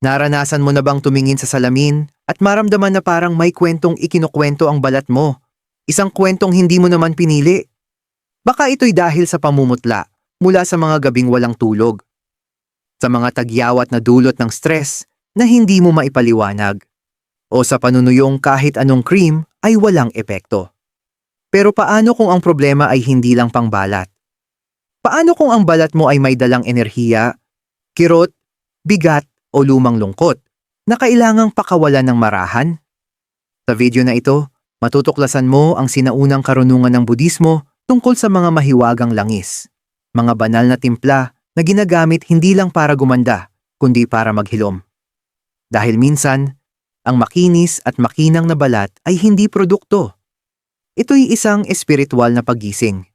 Naranasan mo na bang tumingin sa salamin at maramdaman na parang may kwentong ikinukwento ang balat mo? Isang kwentong hindi mo naman pinili. Baka ito'y dahil sa pamumutla mula sa mga gabing walang tulog, sa mga tagyawat na dulot ng stress na hindi mo maipaliwanag, o sa panunuyong kahit anong cream ay walang epekto. Pero paano kung ang problema ay hindi lang pangbalat? Paano kung ang balat mo ay may dalang enerhiya, kirot, bigat o lumang lungkot na kailangang pakawalan ng marahan? Sa video na ito, matutuklasan mo ang sinaunang karunungan ng Budismo tungkol sa mga mahiwagang langis, mga banal na timpla na ginagamit hindi lang para gumanda, kundi para maghilom. Dahil minsan, ang makinis at makinang na balat ay hindi produkto. Ito'y isang espiritual na paggising.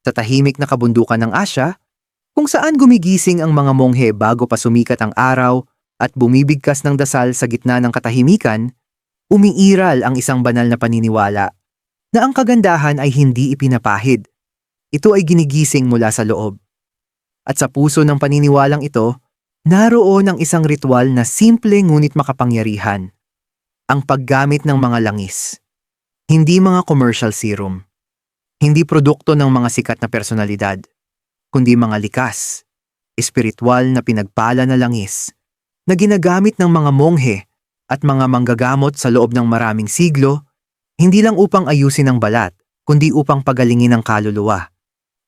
Sa tahimik na kabundukan ng Asya, kung saan gumigising ang mga monghe bago pa sumikat ang araw at bumibigkas ng dasal sa gitna ng katahimikan, umiiral ang isang banal na paniniwala na ang kagandahan ay hindi ipinapahid. Ito ay ginigising mula sa loob. At sa puso ng paniniwalang ito, naroon ang isang ritual na simple ngunit makapangyarihan. Ang paggamit ng mga langis. Hindi mga commercial serum. Hindi produkto ng mga sikat na personalidad, kundi mga likas, espiritual na pinagpala na langis na ginagamit ng mga monghe at mga manggagamot sa loob ng maraming siglo, hindi lang upang ayusin ang balat, kundi upang pagalingin ang kaluluwa.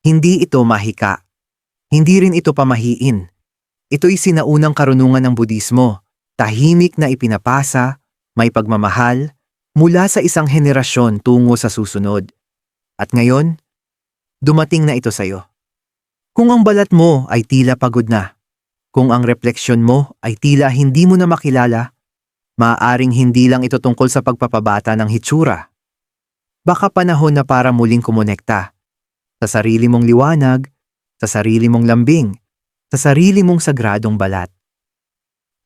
Hindi ito mahika. Hindi rin ito pamahiin. Ito'y sinaunang karunungan ng Budismo, tahimik na ipinapasa, may pagmamahal, mula sa isang henerasyon tungo sa susunod. At ngayon, dumating na ito sa'yo. Kung ang balat mo ay tila pagod na, kung ang refleksyon mo ay tila hindi mo na makilala, maaaring hindi lang ito tungkol sa pagpapabata ng hitsura. Baka panahon na para muling kumonekta sa sarili mong liwanag, sa sarili mong lambing, sa sarili mong sagradong balat.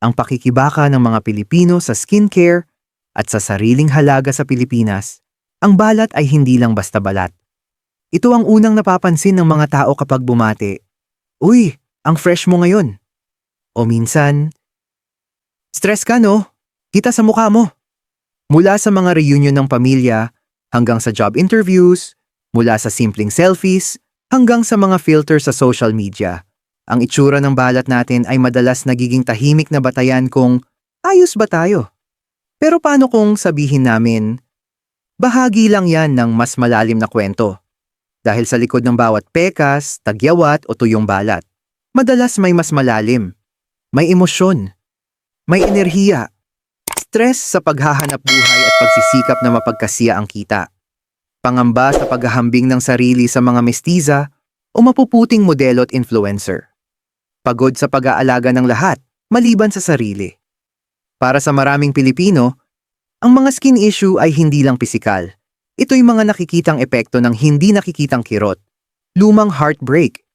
Ang pakikibaka ng mga Pilipino sa skincare at sa sariling halaga sa Pilipinas, ang balat ay hindi lang basta balat. Ito ang unang napapansin ng mga tao kapag bumati. Uy, ang fresh mo ngayon. O minsan, stress ka no? Kita sa mukha mo. Mula sa mga reunion ng pamilya, hanggang sa job interviews, mula sa simpleng selfies, hanggang sa mga filter sa social media, ang itsura ng balat natin ay madalas nagiging tahimik na batayan kung ayos ba tayo? Pero paano kung sabihin namin, bahagi lang yan ng mas malalim na kwento. Dahil sa likod ng bawat pekas, tagyawat o tuyong balat, madalas may mas malalim. May emosyon. May enerhiya. Stress sa paghahanap buhay at pagsisikap na mapagkasiya ang kita. Pangamba sa paghahambing ng sarili sa mga mestiza o mapuputing modelo at influencer. Pagod sa pag-aalaga ng lahat, maliban sa sarili. Para sa maraming Pilipino, ang mga skin issue ay hindi lang pisikal. Ito'y mga nakikitang epekto ng hindi nakikitang kirot, lumang heartbreak,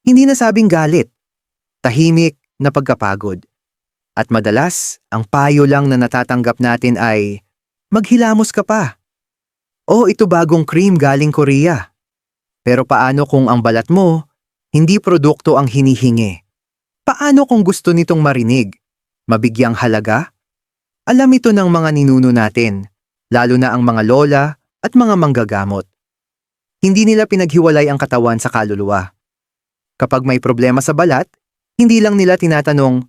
hindi nasabing galit, tahimik na pagkapagod. At madalas, ang payo lang na natatanggap natin ay, maghilamos ka pa. O ito bagong cream galing Korea. Pero paano kung ang balat mo, hindi produkto ang hinihingi? Paano kung gusto nitong marinig, mabigyang halaga? Alam ito ng mga ninuno natin, lalo na ang mga lola at mga manggagamot. Hindi nila pinaghiwalay ang katawan sa kaluluwa. Kapag may problema sa balat, hindi lang nila tinatanong,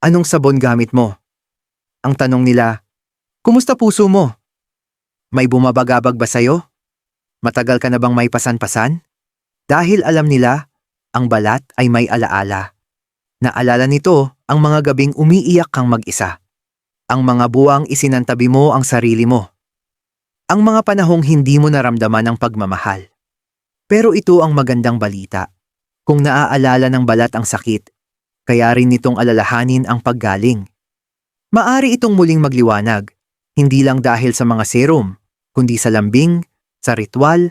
anong sabon gamit mo? Ang tanong nila, kumusta puso mo? May bumabagabag ba sa'yo? Matagal ka na bang may pasan-pasan? Dahil alam nila, ang balat ay may alaala. Naalala nito ang mga gabing umiiyak kang mag-isa. Ang mga buwang isinantabi mo ang sarili mo. Ang mga panahong hindi mo naramdaman ang pagmamahal. Pero ito ang magandang balita. Kung naaalala ng balat ang sakit, kaya rin nitong alalahanin ang paggaling. Maari itong muling magliwanag, hindi lang dahil sa mga serum, kundi sa lambing, sa ritual,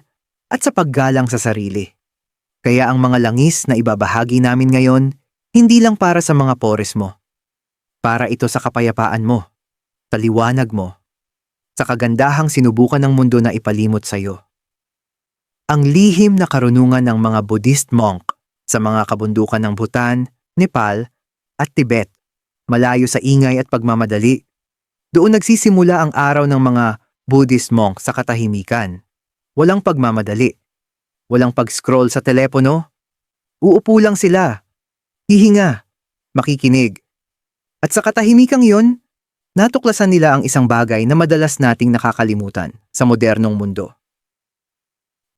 at sa paggalang sa sarili. Kaya ang mga langis na ibabahagi namin ngayon, hindi lang para sa mga pores mo. Para ito sa kapayapaan mo, sa liwanag mo, sa kagandahang sinubukan ng mundo na ipalimot sa iyo. Ang lihim na karunungan ng mga Buddhist monk sa mga kabundukan ng Bhutan, Nepal, at Tibet malayo sa ingay at pagmamadali. Doon nagsisimula ang araw ng mga Buddhist monk sa katahimikan. Walang pagmamadali. Walang pag-scroll sa telepono. Uupo lang sila. Hihinga. Makikinig. At sa katahimikang yon, natuklasan nila ang isang bagay na madalas nating nakakalimutan sa modernong mundo.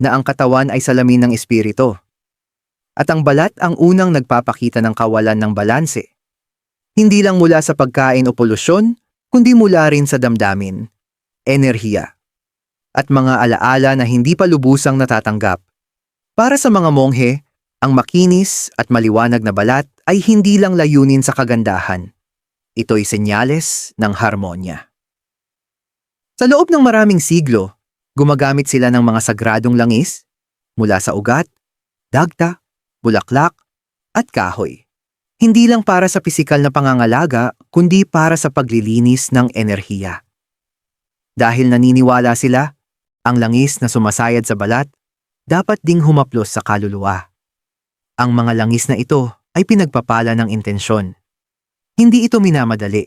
Na ang katawan ay salamin ng espiritu. At ang balat ang unang nagpapakita ng kawalan ng balanse. Hindi lang mula sa pagkain o polusyon, kundi mula rin sa damdamin, enerhiya, at mga alaala na hindi pa lubusang natatanggap. Para sa mga monghe, ang makinis at maliwanag na balat ay hindi lang layunin sa kagandahan. Ito'y senyales ng harmonya. Sa loob ng maraming siglo, gumagamit sila ng mga sagradong langis mula sa ugat, dagta, bulaklak, at kahoy. Hindi lang para sa pisikal na pangangalaga, kundi para sa paglilinis ng enerhiya. Dahil naniniwala sila, ang langis na sumasayad sa balat, dapat ding humaplos sa kaluluwa. Ang mga langis na ito ay pinagpapala ng intensyon. Hindi ito minamadali.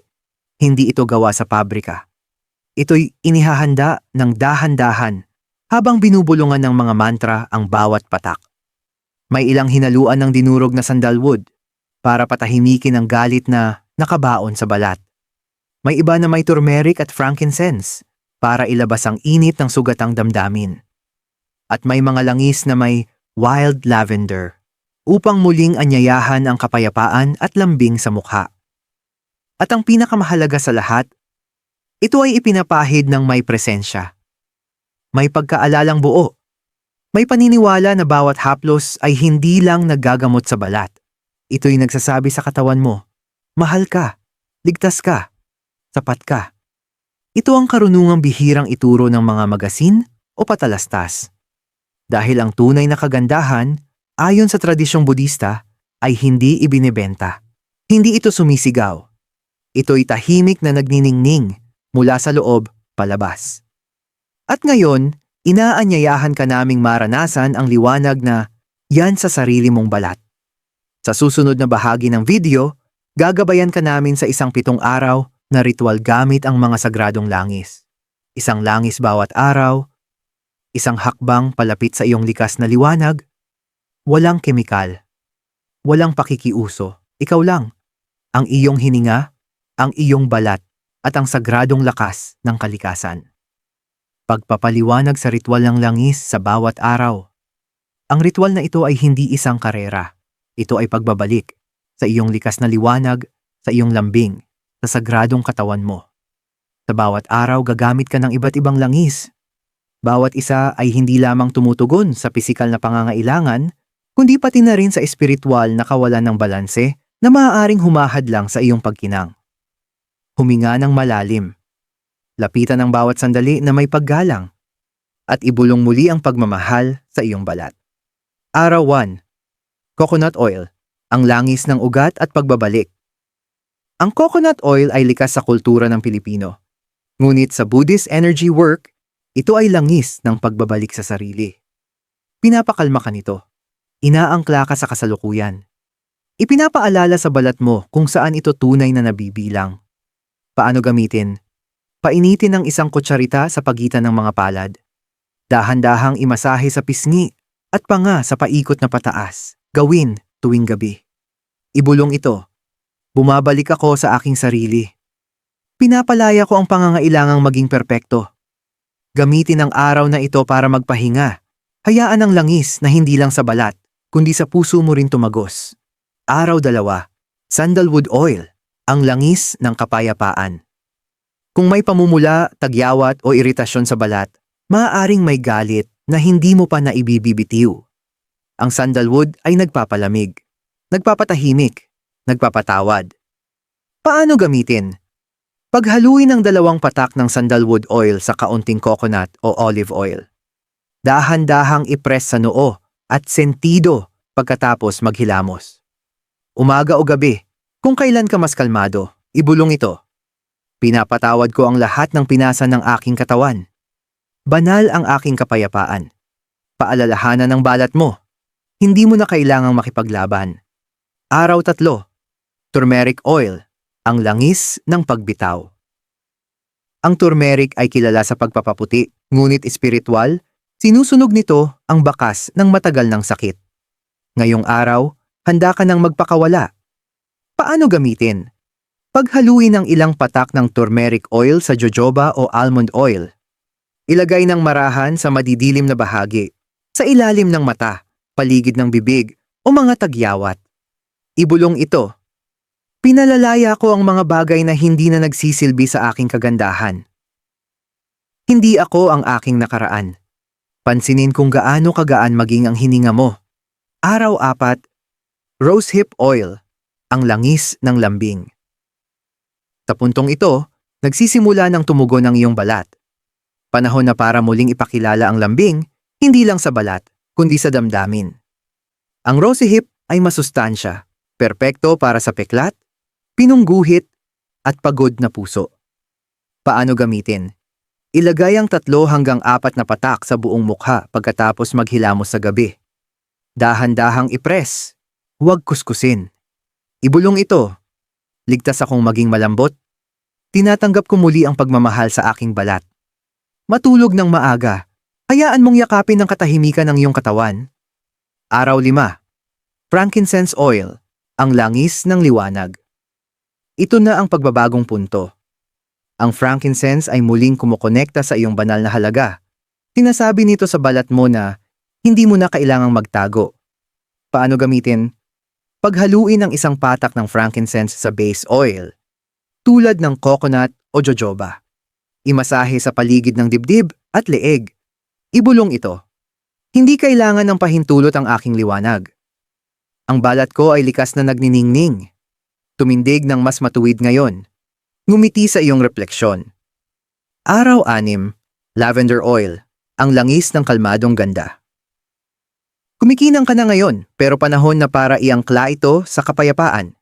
Hindi ito gawa sa pabrika. Ito'y inihahanda ng dahan-dahan habang binubulungan ng mga mantra ang bawat patak. May ilang hinaluan ng dinurog na sandalwood para patahimikin ang galit na nakabaon sa balat. May iba na may turmeric at frankincense para ilabas ang init ng sugatang damdamin. At may mga langis na may wild lavender upang muling anyayahan ang kapayapaan at lambing sa mukha. At ang pinakamahalaga sa lahat, ito ay ipinapahid ng may presensya. May pagkaalalang buo. May paniniwala na bawat haplos ay hindi lang naggagamot sa balat. Ito'y nagsasabi sa katawan mo, mahal ka, ligtas ka, sapat ka. Ito ang karunungang bihirang ituro ng mga magasin o patalastas. Dahil ang tunay na kagandahan, ayon sa tradisyong Budista, ay hindi ibinebenta. Hindi ito sumisigaw. Ito'y tahimik na nagniningning mula sa loob palabas. At ngayon, inaanyayahan ka naming maranasan ang liwanag na yan sa sarili mong balat. Sa susunod na bahagi ng video, gagabayan ka namin sa isang 7 araw na ritual gamit ang mga sagradong langis. Isang langis bawat araw, isang hakbang palapit sa iyong likas na liwanag, walang kemikal, walang pakikiuso, ikaw lang, ang iyong hininga, ang iyong balat, at ang sagradong lakas ng kalikasan. Pagpapaliwanag sa ritual ng langis sa bawat araw. Ang ritual na ito ay hindi isang karera. Ito ay pagbabalik sa iyong likas na liwanag, sa iyong lambing, sa sagradong katawan mo. Sa bawat araw gagamit ka ng iba't ibang langis. Bawat isa ay hindi lamang tumutugon sa pisikal na pangangailangan, kundi pati na rin sa espiritual na kawalan ng balanse na maaaring humahad lang sa iyong pagkinang. Huminga ng malalim. Lapitan ang bawat sandali na may paggalang at ibulong muli ang pagmamahal sa iyong balat. Araw 1. Coconut oil, ang langis ng ugat at pagbabalik. Ang coconut oil ay likas sa kultura ng Pilipino. Ngunit sa Buddhist energy work, ito ay langis ng pagbabalik sa sarili. Pinapakalma ka nito. Inaangkla ka sa kasalukuyan. Ipinapaalala sa balat mo kung saan ito tunay na nabibilang. Paano gamitin? Painitin ng isang kutsarita sa pagitan ng mga palad. Dahan-dahang imasahe sa pisngi at panga sa paikot na pataas. Gawin tuwing gabi. Ibulong ito. Bumabalik ako sa aking sarili. Pinapalaya ko ang pangangailangang maging perpekto. Gamitin ang araw na ito para magpahinga. Hayaan ang langis na hindi lang sa balat, kundi sa puso mo rin tumagos. Araw 2. Sandalwood oil, ang langis ng kapayapaan. Kung may pamumula, tagyawat o iritasyon sa balat, maaaring may galit na hindi mo pa naibibibitiw. Ang sandalwood ay nagpapalamig, nagpapatahimik, nagpapatawad. Paano gamitin? Paghaluin ang 2 patak ng sandalwood oil sa kaunting coconut o olive oil. Dahan-dahang ipress sa noo at sentido pagkatapos maghilamos. Umaga o gabi, kung kailan ka mas kalmado, ibulong ito. Pinapatawad ko ang lahat ng pinasa ng aking katawan. Banal ang aking kapayapaan. Paalalahanan ng balat mo. Hindi mo na kailangang makipaglaban. Araw 3. Turmeric oil, ang langis ng pagbitaw. Ang turmeric ay kilala sa pagpapaputi, ngunit espiritual, sinusunog nito ang bakas ng matagal ng sakit. Ngayong araw, handa ka nang magpakawala. Paano gamitin? Paghaluin ang ilang patak ng turmeric oil sa jojoba o almond oil. Ilagay ng marahan sa madidilim na bahagi, sa ilalim ng mata, paligid ng bibig, o mga tagyawat. Ibulong ito. Pinalalaya ko ang mga bagay na hindi na nagsisilbi sa aking kagandahan. Hindi ako ang aking nakaraan. Pansinin kung gaano kagaan maging ang hininga mo. Araw 4, rosehip oil, ang langis ng lambing. Sa puntong ito, nagsisimula ng tumugon ang iyong balat. Panahon na para muling ipakilala ang lambing, hindi lang sa balat, kundi sa damdamin. Ang rosehip ay masustansya, perpekto para sa peklat, pinungguhit, at pagod na puso. Paano gamitin? Ilagay ang 3 hanggang 4 na patak sa buong mukha pagkatapos maghilamos sa gabi. Dahan-dahang ipres, huwag kuskusin. Ibulong ito. Ligtas akong maging malambot. Tinatanggap ko muli ang pagmamahal sa aking balat. Matulog ng maaga. Hayaan mong yakapin ng katahimikan ng iyong katawan. Araw 5. Frankincense oil, ang langis ng liwanag. Ito na ang pagbabagong punto. Ang frankincense ay muling kumukonekta sa iyong banal na halaga. Sinasabi nito sa balat mo na hindi mo na kailangang magtago. Paano gamitin? Paghaluin ang isang patak ng frankincense sa base oil, tulad ng coconut o jojoba. Imasahe sa paligid ng dibdib at leeg. Ibulong ito. Hindi kailangan ng pahintulot ang aking liwanag. Ang balat ko ay likas na nagniningning. Tumindig ng mas matuwid ngayon. Ngumiti sa iyong refleksyon. Araw 6, lavender oil, ang langis ng kalmadong ganda. Kumikinang ka na ngayon, pero panahon na para iangkla ito sa kapayapaan.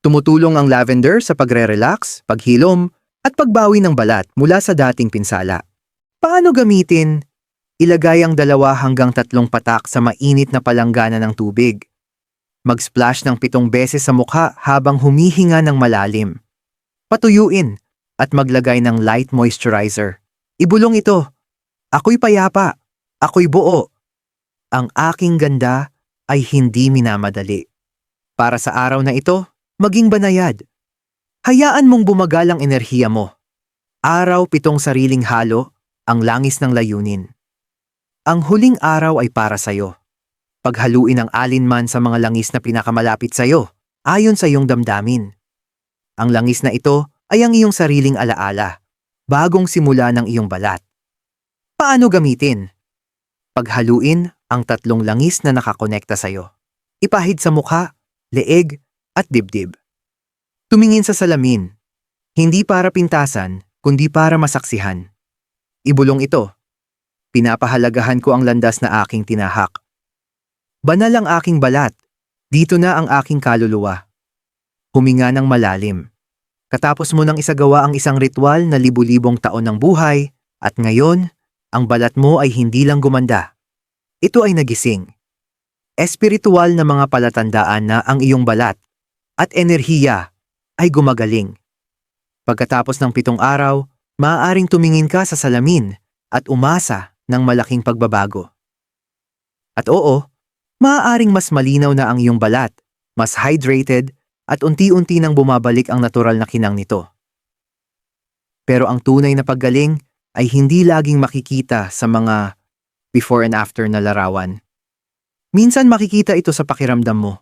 Tumutulong ang lavender sa pagre-relax, paghilom, at pagbawi ng balat mula sa dating pinsala. Paano gamitin? Ilagay ang 2 hanggang 3 patak sa mainit na palanggana ng tubig. Mag-splash ng 7 beses sa mukha habang humihinga ng malalim. Patuyuin at maglagay ng light moisturizer. Ibulong ito. Ako'y payapa. Ako'y buo. Ang aking ganda ay hindi minamadali. Para sa araw na ito, maging banayad. Hayaan mong bumagal ang enerhiya mo. Araw 7 sariling halo, ang langis ng layunin. Ang huling araw ay para sa'yo. Paghaluin ang alinman sa mga langis na pinakamalapit sa'yo, ayon sa iyong damdamin. Ang langis na ito ay ang iyong sariling alaala, bagong simula ng iyong balat. Paano gamitin? Paghaluin ang 3 langis na nakakonekta sa'yo. Ipahid sa mukha, leeg, at dibdib. Tumingin sa salamin, hindi para pintasan, kundi para masaksihan. Ibulong ito. Pinapahalagahan ko ang landas na aking tinahak. Banal ang aking balat, dito na ang aking kaluluwa. Huminga ng malalim. Katapos mo nang isagawa ang isang ritual na libu-libong taon ng buhay, at ngayon, ang balat mo ay hindi lang gumanda. Ito ay nagising. Espiritual na mga palatandaan na ang iyong balat at enerhiya ay gumagaling. Pagkatapos ng 7 araw, maaaring tumingin ka sa salamin at umasa ng malaking pagbabago. At oo, maaaring mas malinaw na ang iyong balat, mas hydrated, at unti-unti nang bumabalik ang natural na kinang nito. Pero ang tunay na paggaling ay hindi laging makikita sa mga before and after na larawan. Minsan makikita ito sa pakiramdam mo.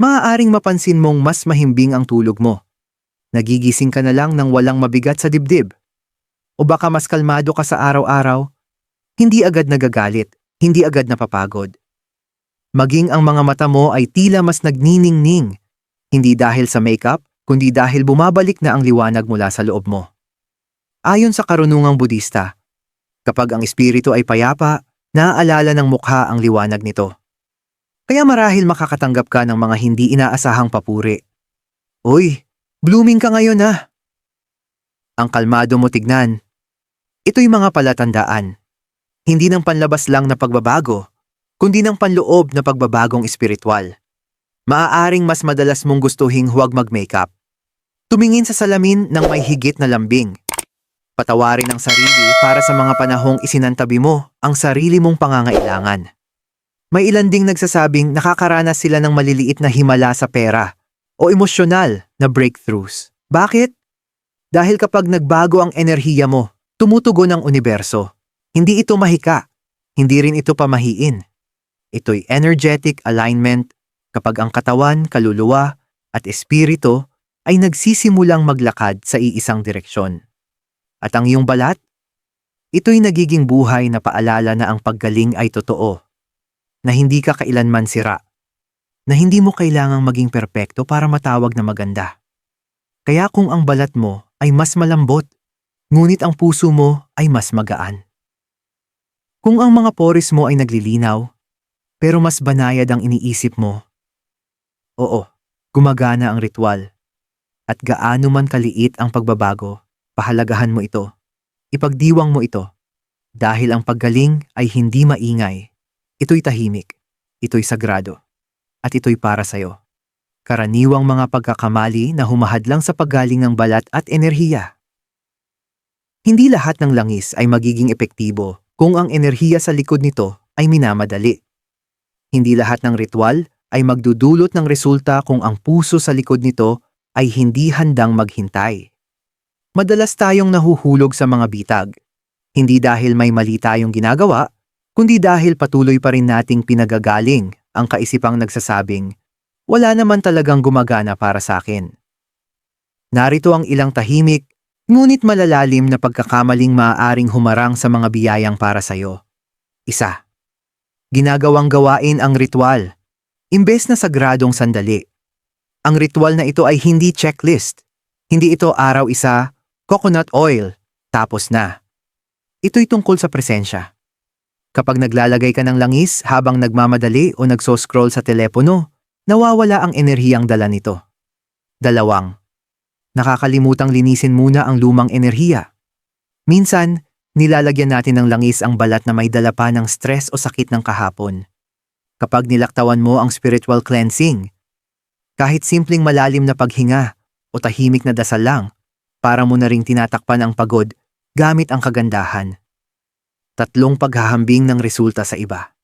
Maaaring mapansin mong mas mahimbing ang tulog mo. Nagigising ka na lang nang walang mabigat sa dibdib. O baka mas kalmado ka sa araw-araw, hindi agad nagagalit, hindi agad napapagod. Maging ang mga mata mo ay tila mas nagniningning, hindi dahil sa makeup, kundi dahil bumabalik na ang liwanag mula sa loob mo. Ayon sa karunungang Budista, kapag ang espiritu ay payapa, naaalala ng mukha ang liwanag nito. Kaya marahil makakatanggap ka ng mga hindi inaasahang papuri. Uy, blooming ka ngayon ah! Ang kalmado mo tignan. Ito'y mga palatandaan. Hindi ng panlabas lang na pagbabago, kundi ng panloob na pagbabagong espiritual. Maaaring mas madalas mong gustuhing huwag mag-makeup. Tumingin sa salamin ng may higit na lambing. Patawarin ang sarili para sa mga panahong isinantabi mo ang sarili mong pangangailangan. May ilan ding nagsasabing nakakaranas sila ng maliliit na himala sa pera o emosyonal na breakthroughs. Bakit? Dahil kapag nagbago ang enerhiya mo, tumutugon ang universo. Hindi ito mahika, hindi rin ito pamahiin. Ito'y energetic alignment kapag ang katawan, kaluluwa at espiritu ay nagsisimulang maglakad sa iisang direksyon. At ang iyong balat? Ito'y nagiging buhay na paalala na ang paggaling ay totoo, na hindi ka kailanman sira, na hindi mo kailangang maging perpekto para matawag na maganda. Kaya kung ang balat mo ay mas malambot, ngunit ang puso mo ay mas magaan. Kung ang mga pores mo ay naglilinaw, pero mas banayad ang iniisip mo, oo, gumagana ang ritual. At gaano man kaliit ang pagbabago, pahalagahan mo ito. Ipagdiwang mo ito. Dahil ang paggaling ay hindi maingay. Ito'y tahimik. Ito'y sagrado. At ito'y para sa'yo. Karaniwang mga pagkakamali na humahadlang sa paggaling ng balat at enerhiya. Hindi lahat ng langis ay magiging epektibo kung ang enerhiya sa likod nito ay minamadali. Hindi lahat ng ritual ay magdudulot ng resulta kung ang puso sa likod nito ay hindi handang maghintay. Madalas tayong nahuhulog sa mga bitag. Hindi dahil may mali tayong ginagawa, kundi dahil patuloy pa rin nating pinagagaling ang kaisipang nagsasabing, wala naman talagang gumagana para sa akin. Narito ang ilang tahimik, ngunit malalalim na pagkakamaling maaaring humarang sa mga biyayang para sa'yo. 1. Ginagawang gawain ang ritual, imbes na sagradong sandali. Ang ritual na ito ay hindi checklist. Hindi ito araw isa, coconut oil, tapos na. Ito'y tungkol sa presensya. Kapag naglalagay ka ng langis habang nagmamadali o nagso-scroll sa telepono, nawawala ang enerhiyang dala nito. 2. Nakakalimutang linisin muna ang lumang enerhiya. Minsan, nilalagyan natin ng langis ang balat na may dala pa ng stress o sakit ng kahapon. Kapag nilaktawan mo ang spiritual cleansing, kahit simpleng malalim na paghinga o tahimik na dasal lang, para mo na ring tinatakpan ang pagod gamit ang kagandahan. 3 paghahambing ng resulta sa iba.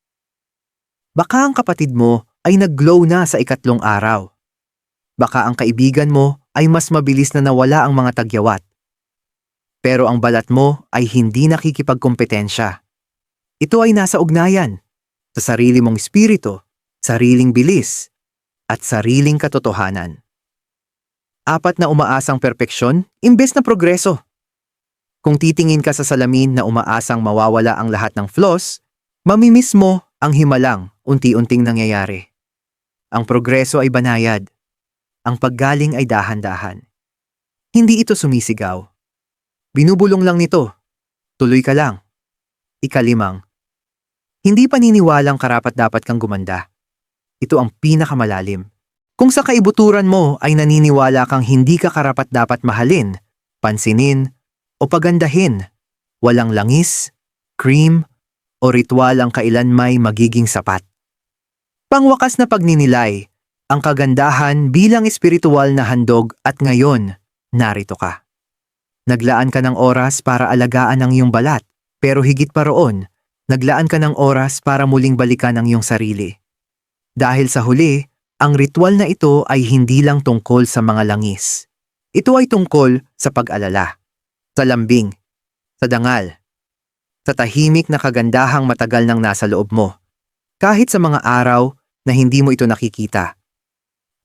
Baka ang kapatid mo ay nag-glow na sa 3 araw. Baka ang kaibigan mo ay mas mabilis na nawala ang mga tagyawat. Pero ang balat mo ay hindi nakikipagkompetensya. Ito ay nasa ugnayan, sa sarili mong espiritu, sariling bilis, at sariling katotohanan. 4 na umaasang perpeksyon, imbes na progreso. Kung titingin ka sa salamin na umaasang mawawala ang lahat ng flaws, mamimiss mo ang himalang unti-unting nangyayari. Ang progreso ay banayad. Ang paggaling ay dahan-dahan. Hindi ito sumisigaw. Binubulong lang nito. Tuloy ka lang. 5. Hindi paniniwalang karapat-dapat kang gumanda. Ito ang pinakamalalim. Kung sa kaibuturan mo ay naniniwala kang hindi ka karapat-dapat mahalin, pansinin, o pagandahin, walang langis, cream, o ritual ang kailanmay magiging sapat. Pangwakas na pagninilay, ang kagandahan bilang espiritual na handog at ngayon, narito ka. Naglaan ka ng oras para alagaan ang iyong balat, pero higit pa roon, naglaan ka ng oras para muling balikan ang iyong sarili. Dahil sa huli, ang ritual na ito ay hindi lang tungkol sa mga langis. Ito ay tungkol sa pag-alala, sa lambing, sa dangal, sa tahimik na kagandahang matagal nang nasa loob mo, kahit sa mga araw na hindi mo ito nakikita.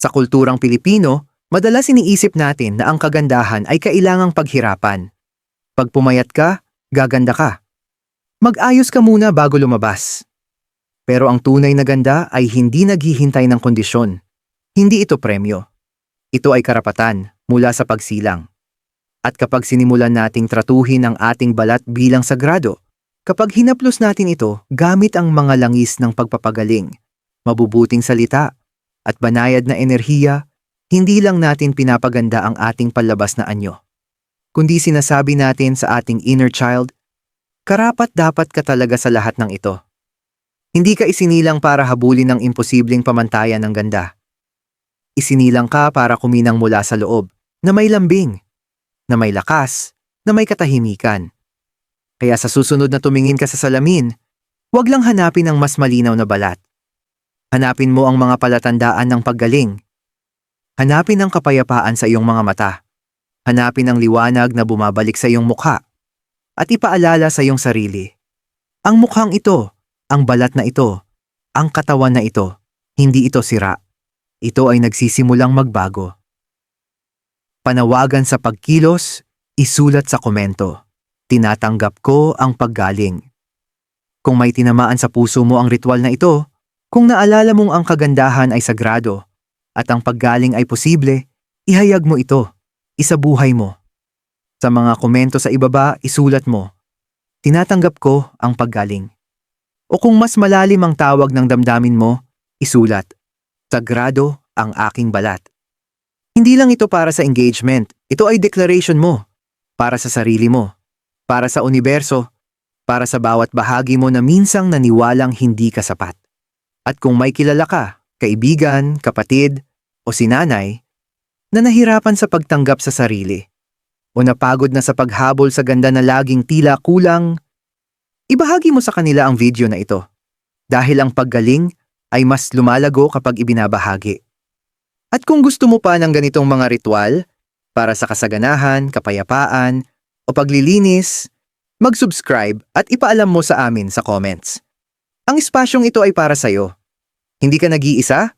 Sa kulturang Pilipino, madalas iniisip natin na ang kagandahan ay kailangang paghirapan. Pag pumayat ka, gaganda ka. Mag-ayos ka muna bago lumabas. Pero ang tunay na ganda ay hindi naghihintay ng kondisyon. Hindi ito premyo. Ito ay karapatan mula sa pagsilang. At kapag sinimulan nating tratuhin ang ating balat bilang sagrado, kapag hinaplos natin ito gamit ang mga langis ng pagpapagaling, mabubuting salita, at banayad na enerhiya, hindi lang natin pinapaganda ang ating palabas na anyo, kundi sinasabi natin sa ating inner child, karapat-dapat ka talaga sa lahat ng ito. Hindi ka isinilang para habulin ng imposibleng pamantayan ng ganda. Isinilang ka para kuminang mula sa loob, na may lambing, na may lakas, na may katahimikan. Kaya sa susunod na tumingin ka sa salamin, huwag lang hanapin ang mas malinaw na balat. Hanapin mo ang mga palatandaan ng paggaling. Hanapin ang kapayapaan sa iyong mga mata. Hanapin ang liwanag na bumabalik sa iyong mukha. At ipaalala sa iyong sarili. Ang mukhang ito, ang balat na ito, ang katawan na ito, hindi ito sira. Ito ay nagsisimulang magbago. Panawagan sa pagkilos, isulat sa komento. Tinatanggap ko ang paggaling. Kung may tinamaan sa puso mo ang ritual na ito, kung naalala mong ang kagandahan ay sagrado at ang paggaling ay posible, ihayag mo ito, isabuhay mo. Sa mga komento sa ibaba, isulat mo, tinatanggap ko ang paggaling. O kung mas malalim ang tawag ng damdamin mo, isulat, sagrado ang aking balat. Hindi lang ito para sa engagement, ito ay declaration mo, para sa sarili mo, para sa universo, para sa bawat bahagi mo na minsang naniwalang hindi ka sapat. At kung may kilala ka, kaibigan, kapatid, o sinanay, na nahirapan sa pagtanggap sa sarili, o napagod na sa paghabol sa ganda na laging tila kulang, ibahagi mo sa kanila ang video na ito. Dahil ang paggaling ay mas lumalago kapag ibinabahagi. At kung gusto mo pa ng ganitong mga ritual, para sa kasaganahan, kapayapaan, o paglilinis, mag-subscribe at ipaalam mo sa amin sa comments. Ang espasyong ito ay para sa'yo. Hindi ka nag-iisa,